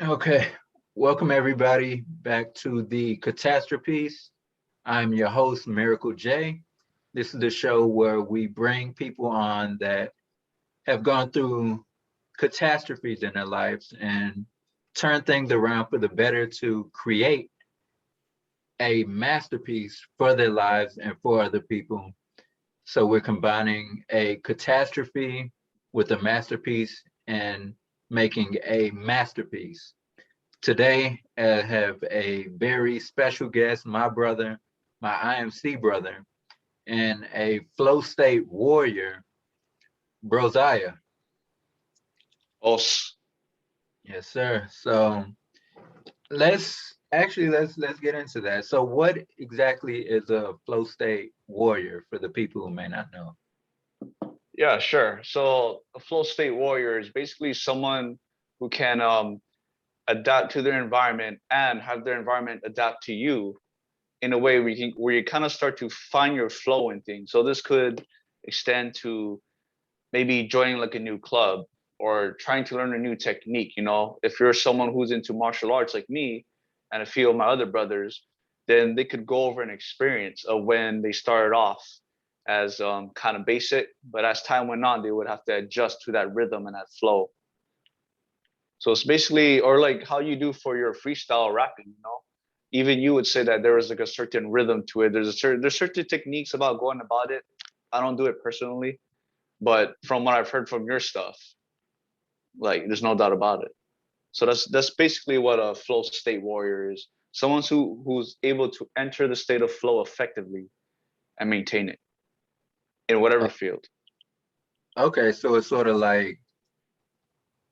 Okay, welcome everybody back to the Catastropiece. I'm your host, Miracle J. This is the show where we bring people on that have gone through catastrophes in their lives and turn things around for the better to create a masterpiece for their lives and for other people. So we're combining a catastrophe with a masterpiece and making a masterpiece. Today, I have a very special guest, my brother, my IMC brother, and a flow state warrior, Josiah. Os. Yes, sir. So let's get into that. So what exactly is a flow state warrior for the people who may not know? Yeah, sure. So a flow state warrior is basically someone who can adapt to their environment and have their environment adapt to you in a way where you kind of start to find your flow in things. So this could extend to maybe joining like a new club or trying to learn a new technique. If you're someone who's into martial arts like me and a few of my other brothers, then they could go over an experience of when they started off as kind of basic, but as time went on, they would have to adjust to that rhythm and that flow. So it's basically, or like how you do for your freestyle rapping. Even you would say that there is like a certain rhythm to it. There's certain techniques about going about it. I don't do it personally, but from what I've heard from your stuff, like there's no doubt about it. So that's basically what a flow state warrior is. Someone who's able to enter the state of flow effectively and maintain it in whatever Uh, field. Okay, so it's sort of like,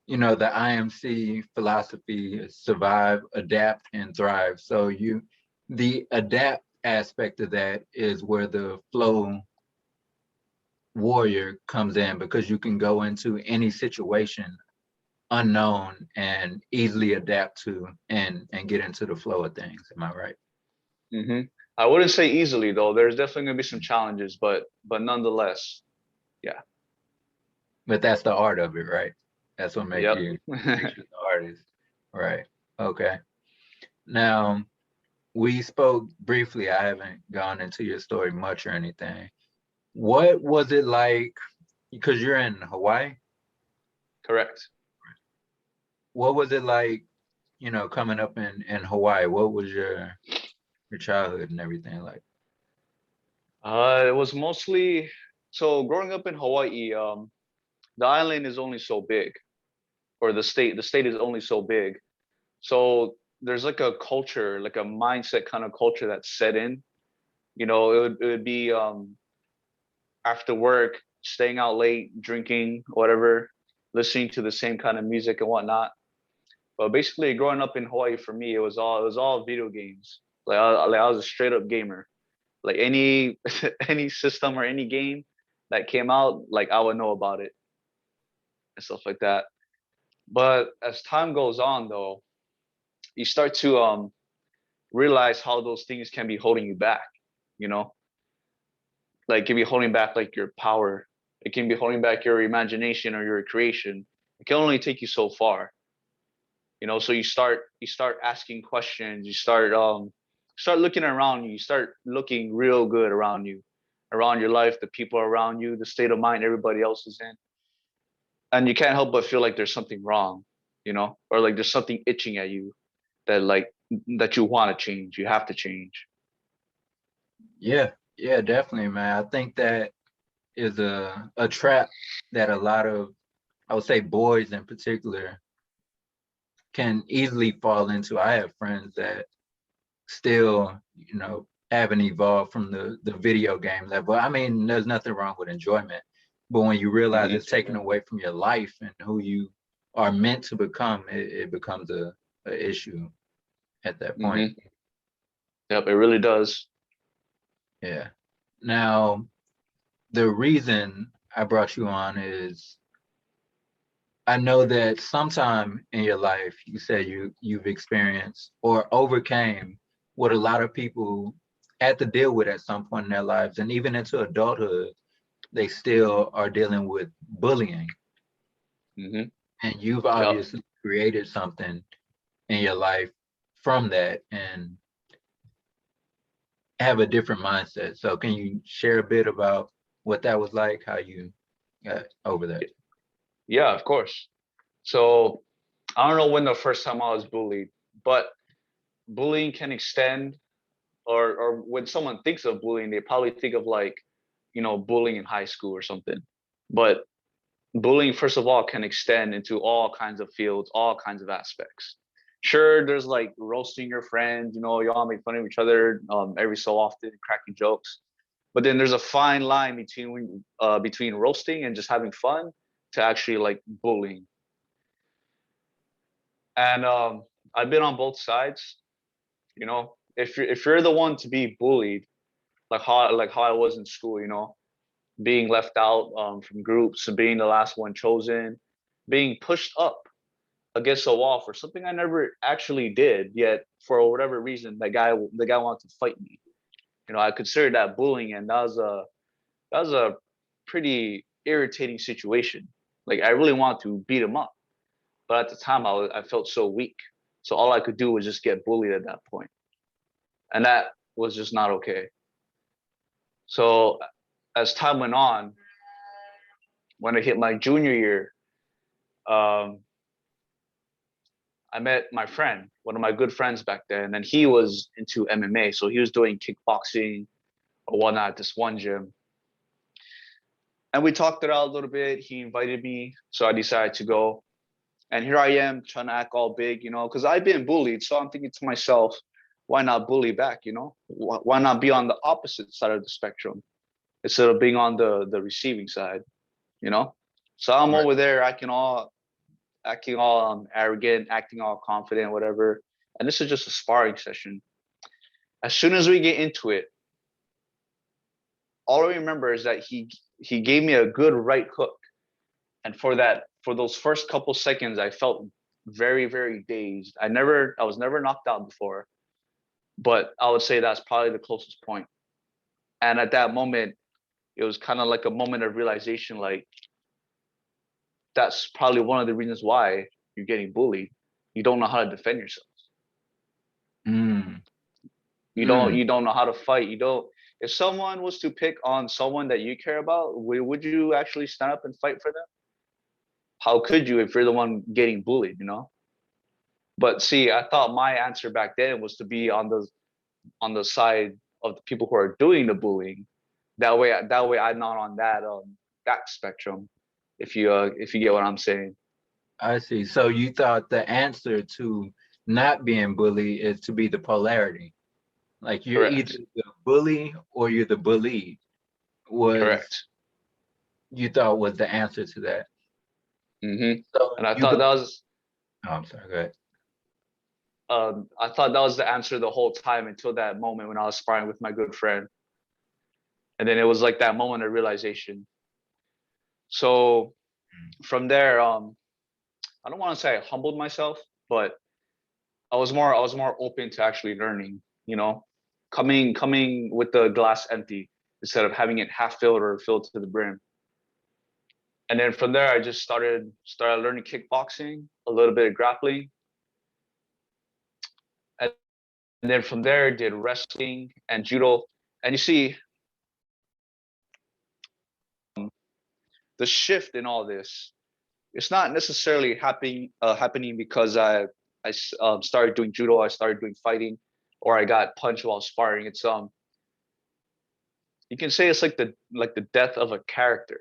the IMC philosophy is survive, adapt, and thrive. So the adapt aspect of that is where the flow warrior comes in because you can go into any situation unknown and easily adapt to and get into the flow of things. Am I right? hmm I wouldn't say easily though. There's definitely gonna be some challenges, but nonetheless, yeah. But that's the art of it, right? That's what Yep. makes you the artist. Right. Okay. Now we spoke briefly. I haven't gone into your story much or anything. What was it like? Because you're in Hawaii. Correct. What was it like, coming up in Hawaii? What was your childhood and everything like? It was mostly so growing up in Hawaii. The island is only so big, or the state is only so big. So there's like a culture, like a mindset kind of culture that's set in. It would be after work, staying out late, drinking, whatever, listening to the same kind of music and whatnot. But basically, growing up in Hawaii for me, it was all video games. Like I was a straight up gamer. Like any any system or any game that came out, like I would know about it and stuff like that. But as time goes on, though, you start to realize how those things can be holding you back. You know, like it can be holding back like your power. It can be holding back your imagination or your creation. It can only take you so far. So you start asking questions. You start looking around you. You start looking real good around your life, the people around you, the state of mind everybody else is in, and you can't help but feel like there's something wrong, or like there's something itching at you that you want to change. You have to change. Yeah, yeah, definitely, man. I think that is a trap that a lot of, I would say, boys in particular can easily fall into. I have friends that still, haven't evolved from the video game level. I mean, there's nothing wrong with enjoyment, but when you realize hmm it's taken away from your life and who you are meant to become, it becomes a issue at that point. hmm Yep, it really does. Yeah. Now, the reason I brought you on is I know that sometime in your life you said you've experienced or overcame what a lot of people had to deal with at some point in their lives, and even into adulthood, they still are dealing with bullying. hmm And you've Yep. obviously created something in your life from that and have a different mindset. So can you share a bit about what that was like, how you got over that? Yeah, of course. So I don't know when the first time I was bullied, but bullying can extend, or when someone thinks of bullying, they probably think of like, bullying in high school or something. But bullying, first of all, can extend into all kinds of fields, all kinds of aspects. Sure, there's like roasting your friends, y'all make fun of each other every so often, cracking jokes. But then there's a fine line between roasting and just having fun to actually like bullying. And I've been on both sides. If you're the one to be bullied, like how I was in school, being left out from groups, being the last one chosen, being pushed up against a wall for something I never actually did, yet for whatever reason the guy wanted to fight me. I consider that bullying, and that was a pretty irritating situation. Like I really wanted to beat him up, but at the time I felt so weak, so all I could do was just get bullied at that point, and that was just not okay. So as time went on, when I hit my junior year, um, I met my friend, one of my good friends back then, and he was into MMA. So he was doing kickboxing or whatnot at this one gym. And we talked it out a little bit. He invited me. So I decided to go. And here I am trying to act all big, because I've been bullied. So I'm thinking to myself, why not bully back, Why not be on the opposite side of the spectrum instead of being on the receiving side, you know? So I'm Right. over there acting all arrogant, acting all confident, whatever. And this is just a sparring session. As soon as we get into it, all I remember is that he gave me a good right hook, and for those first couple seconds, I felt very very dazed. I was never knocked out before, but I would say that's probably the closest point. And at that moment, it was kind of like a moment of realization, like that's probably one of the reasons why you're getting bullied. You don't know how to defend yourself. Mm, You don't mm. you don't know how to fight. You don't. If someone was to pick on someone that you care about, would you actually stand up and fight for them? How could you if you're the one getting bullied? But see, I thought my answer back then was to be on the side of the people who are doing the bullying. That way I'm not on that spectrum. If you get what I'm saying. I see. So you thought the answer to not being bullied is to be the polarity. Like you're either Correct. the bully or you're the bullied, was Correct. you thought was the answer to that. hmm So And I you thought that go, was oh, I'm sorry, go ahead. I thought that was the answer the whole time until that moment when I was sparring with my good friend. And then it was like that moment of realization. So from there, I don't want to say I humbled myself, but I was more open to actually learning, coming with the glass empty instead of having it half filled or filled to the brim. And then from there I just started learning kickboxing, a little bit of grappling. And then from there did wrestling and judo. And you see, the shift in all this, it's not necessarily happening because I started doing judo, I started doing fighting, or I got punched while sparring. It's you can say it's like the death of a character.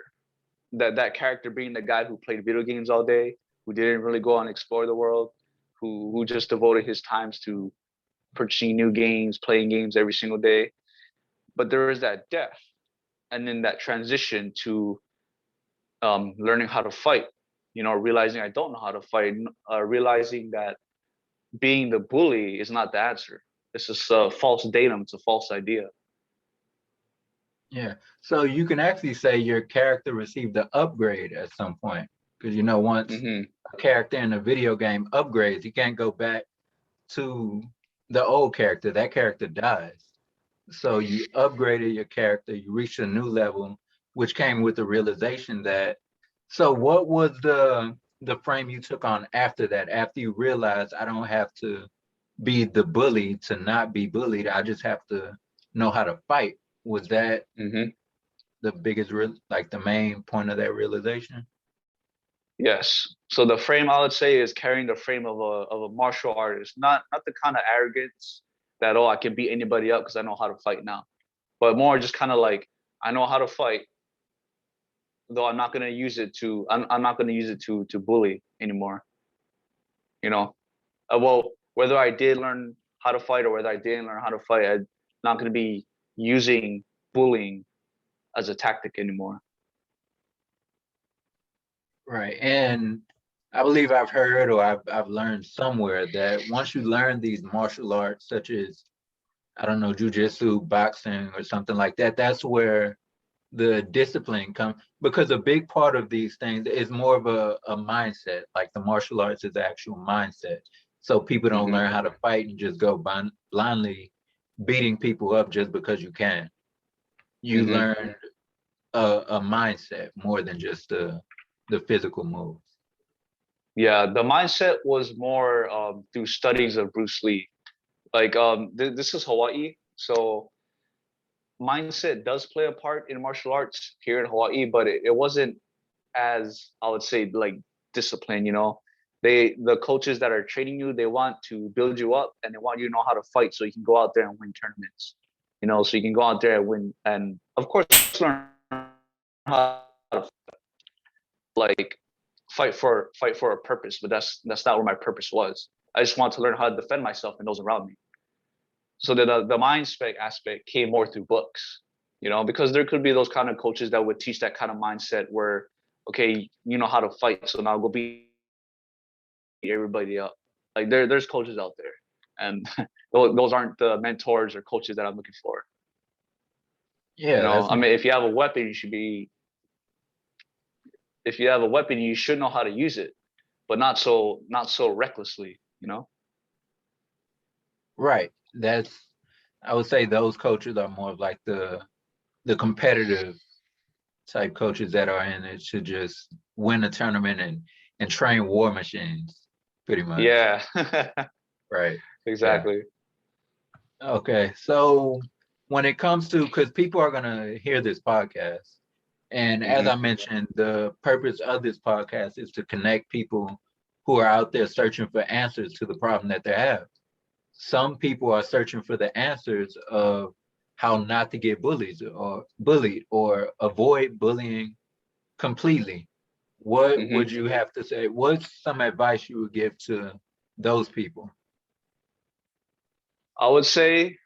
That character being the guy who played video games all day, who didn't really go and explore the world, who just devoted his times to purchasing new games, playing games every single day. But there is that death, and then that transition to learning how to fight. Realizing I don't know how to fight, realizing that being the bully is not the answer. It's just a false datum. It's a false idea. Yeah. So you can actually say your character received an upgrade at some point. Because once hmm a character in a video game upgrades, you can't go back to the old character. That character dies. So you upgraded your character, you reached a new level, which came with the realization that. So what was the frame you took on after that, after you realized I don't have to be the bully to not be bullied. I just have to know how to fight. Was that Hmm. the biggest, like the main point of that realization? Yes. So the frame I would say is carrying the frame of a martial artist, not the kind of arrogance that, oh, I can beat anybody up because I know how to fight now, but more just kind of like, I know how to fight, though I'm not gonna use it to I'm not gonna use it to bully anymore. You know, well, whether I did learn how to fight or whether I didn't learn how to fight, I'm not gonna be using bullying as a tactic anymore. Right. And I believe I've heard or I've learned somewhere that once you learn these martial arts, such as, I don't know, jujitsu, boxing, or something like that, that's where the discipline comes. Because a big part of these things is more of a mindset. Like the martial arts is the actual mindset. So people don't Hmm. learn how to fight and just go blindly beating people up just because you can. You Hmm. learn a mindset more than just the physical moves. Yeah, the mindset was more through studies of Bruce Lee. Like this is Hawaii, so mindset does play a part in martial arts here in Hawaii, but it wasn't as, I would say, like discipline. The coaches that are training you, they want to build you up and they want you to know how to fight so you can go out there and win tournaments. So you can go out there and win, and of course learn how to like fight for a purpose. But that's not where my purpose was. I just want to learn how to defend myself and those around me. So the mind spec aspect came more through books, because there could be those kind of coaches that would teach that kind of mindset where, okay, you know how to fight, so now go beat everybody up. Like there's coaches out there, and those aren't the mentors or coaches that I'm looking for. Yeah, that's I mean, if you have a weapon, you should be. If you have a weapon, you should know how to use it, but not so recklessly. right. That's, I would say those coaches are more of like the competitive type coaches that are in it to just win a tournament and train war machines, pretty much. Yeah, Right. Yeah. exactly. Okay. So when it comes to, because people are gonna hear this podcast, and as I Hmm. mentioned, the purpose of this podcast is to connect people who are out there searching for answers to the problem that they have. Some people are searching for the answers of how not to get bullied or avoid bullying completely. What Hmm. would you have to say? What's some advice you would give to those people? I would say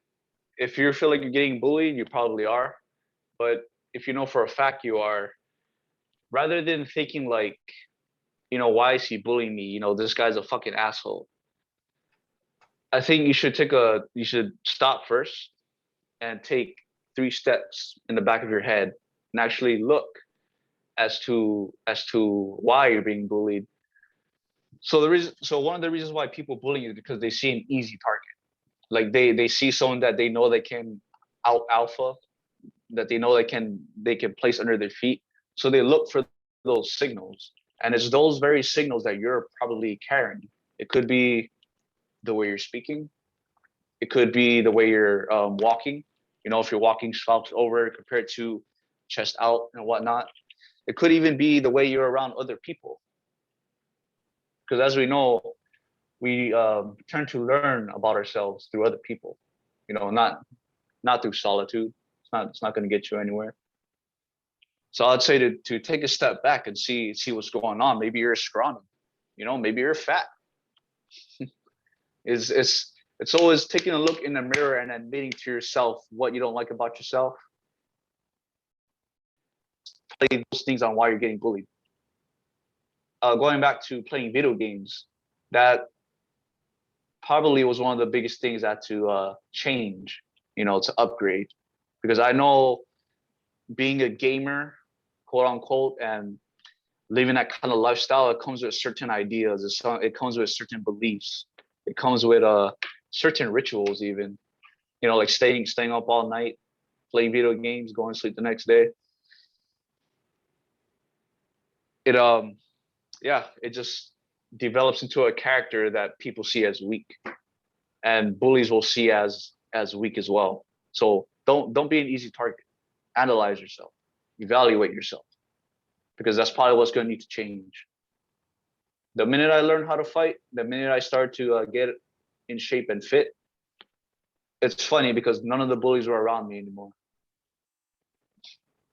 if you feel like you're getting bullied, you probably are. But if you know for a fact you are, rather than thinking like, why is he bullying me? This guy's a fucking asshole. I think you should stop first and take 3 steps in the back of your head and actually look as to why you're being bullied. So one of the reasons why people bully you is because they see an easy target. Like they see someone that they know they can out alpha, that they know they can place under their feet. So they look for those signals, and it's those very signals that you're probably carrying. It could be the way you're speaking. It could be the way you're walking. If you're walking slouched over compared to chest out and whatnot. It could even be the way you're around other people. Because as we know, we tend to learn about ourselves through other people. Not through solitude. It's not going to get you anywhere. So I'd say to take a step back and see what's going on. Maybe you're scrawny, maybe you're fat. It's always taking a look in the mirror and admitting to yourself what you don't like about yourself. Play those things on why you're getting bullied. Going back to playing video games, that probably was one of the biggest things I had to change, to upgrade, because I know being a gamer, quote unquote, and living that kind of lifestyle, it comes with certain ideas. It comes with certain beliefs. It comes with certain rituals, even. Like staying up all night, playing video games, going to sleep the next day. It yeah, it just develops into a character that people see as weak, and bullies will see as weak as well. So don't be an easy target. Analyze yourself, evaluate yourself, because that's probably what's going to need to change. The minute I learned how to fight, the minute I started to get in shape and fit, it's funny because none of the bullies were around me anymore.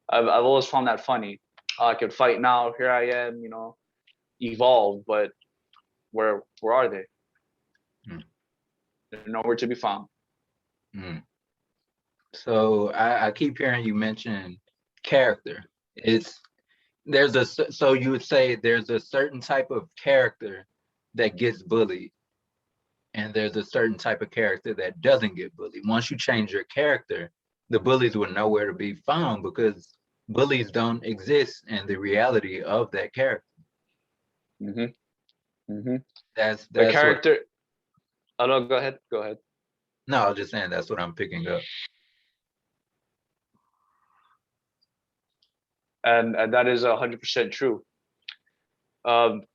I've always found that funny. I can fight now. Here I am, evolved, but where are they? Mm. They're nowhere to be found. Mm. So I keep hearing you mention character. So you would say there's a certain type of character that gets bullied, and there's a certain type of character that doesn't get bullied. Once you change your character, the bullies will nowhere to be found because bullies don't exist in the reality of that character. Mm-hmm. Mm-hmm. The That's what. character. Oh no, go ahead. Go ahead. No, I was just saying that's what I'm picking up. And that is 100% true.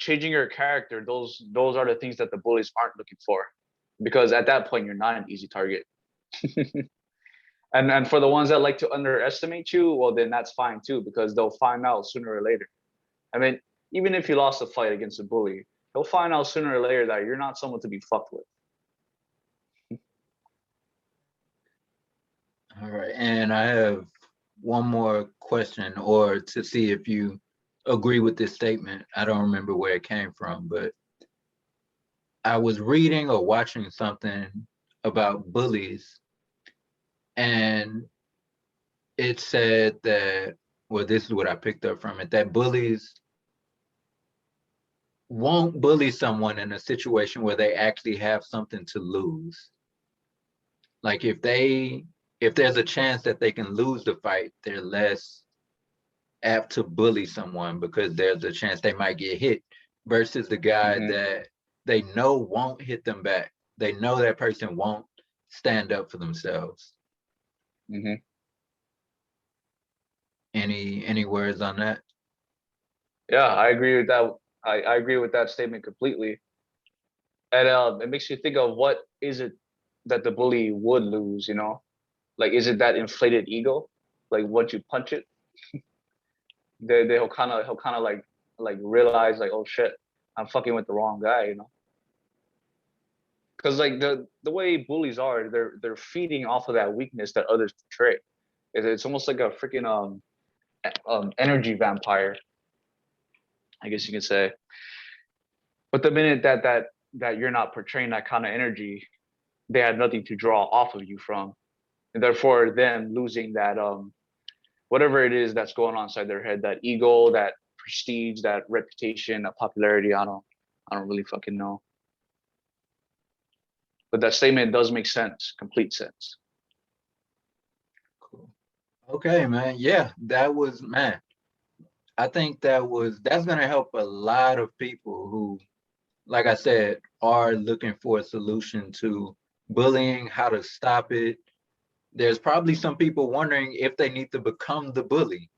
Changing your character, those are the things that the bullies aren't looking for, because at that point you're not an easy target. And for the ones that like to underestimate you, well, then that's fine too, because they'll find out sooner or later. I mean, even if you lost a fight against a bully, they'll find out sooner or later that you're not someone to be fucked with. All right, and I have one more question, or to see if you agree with this statement. I don't remember where it came from, but I was reading or watching something about bullies, and it said that, well, this is what I picked up from it, that bullies won't bully someone in a situation where they actually have something to lose. Like if there's a chance that they can lose the fight, they're less apt to bully someone because there's a chance they might get hit, versus the guy Mm-hmm. that they know won't hit them back. They know that person won't stand up for themselves. Mm-hmm. Any words on that? Yeah, I agree with that. I agree with that statement completely. And it makes you think of what is it that the bully would lose, Like, is it that inflated ego? Like, once you punch it, he'll kind of like realize like, oh shit, I'm fucking with the wrong guy. Because like the way bullies are, they're feeding off of that weakness that others portray. It's almost like a freaking energy vampire, I guess you can say. But the minute that you're not portraying that kind of energy, they have nothing to draw off of you from, and therefore them losing that whatever it is that's going on inside their head, that ego, that prestige, that reputation, that popularity. I don't really fucking know. But that statement does make sense, complete sense. Cool. Okay, man. Yeah, that was, man. I think that's gonna help a lot of people who, like I said, are looking for a solution to bullying, how to stop it. There's probably some people wondering if they need to become the bully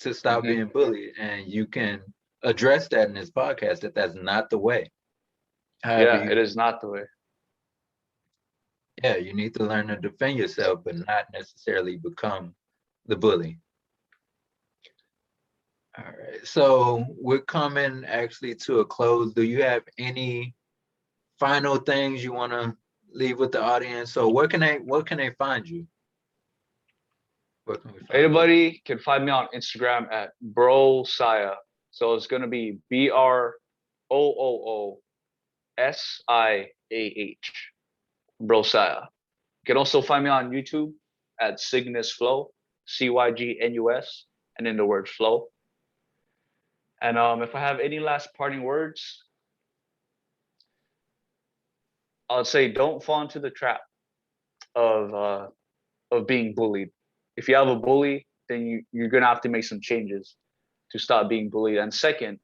to stop Hmm. being bullied, and you can address that in this podcast that that's not the way. However, Yeah, it is not the way. yeah, you need to learn to defend yourself, but not necessarily become the bully. All right, so we're coming actually to a close. Do you have any final things you want to leave with the audience? So where can they find you? Where can we find you? Anybody can find me on Instagram at Brosiah. So it's gonna be BROOOSIAH. Brosiah. You can also find me on YouTube at Cygnus Flow, CYGNUS, and then the word flow. And if I have any last parting words, I would say don't fall into the trap of being bullied. If you have a bully, then you're gonna have to make some changes to stop being bullied. And second,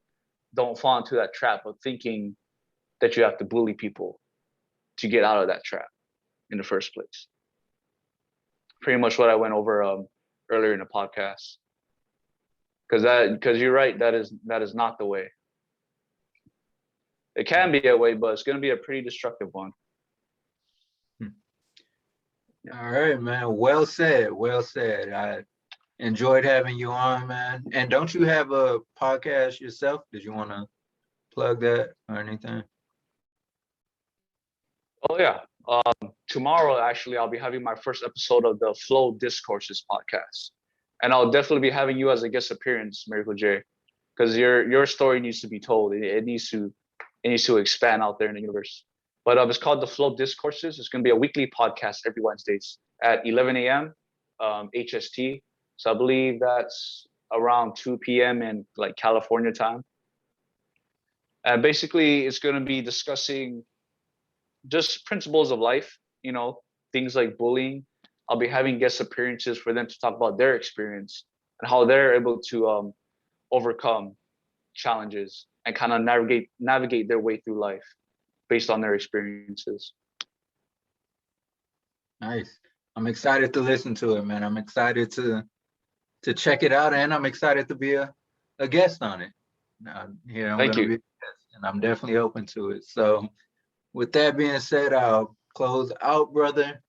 don't fall into that trap of thinking that you have to bully people to get out of that trap in the first place. Pretty much what I went over earlier in the podcast. Because you're right, that is not the way. It can be a way, but it's going to be a pretty destructive one. All right, man. Well said. Well said. I enjoyed having you on, man. And don't you have a podcast yourself? Did you want to plug that or anything? Oh yeah. Tomorrow, actually, I'll be having my first episode of the Flow Discourses podcast, and I'll definitely be having you as a guest appearance, Miracle J, because your story needs to be told. It needs to expand out there in the universe. But it's called the Flow Discourses. It's going to be a weekly podcast every Wednesdays at 11 a.m. HST. So I believe that's around 2 p.m. in like California time. And basically, it's going to be discussing just principles of life, things like bullying. I'll be having guest appearances for them to talk about their experience and how they're able to overcome challenges and kind of navigate their way through life based on their experiences. Nice. I'm excited to listen to it, man. I'm excited to check it out, and I'm excited to be a guest on it. I'm Thank gonna you. be a guest, and I'm definitely open to it. So with that being said, I'll close out, brother.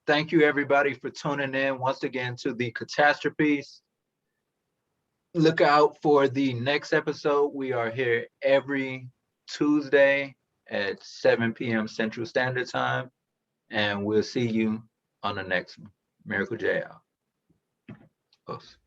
Thank you, everybody, for tuning in once again to the Catastropiece. Look out for the next episode. We are here every Tuesday at 7 p.m. Central Standard Time, and we'll see you on the next one. Miracle J out. Post.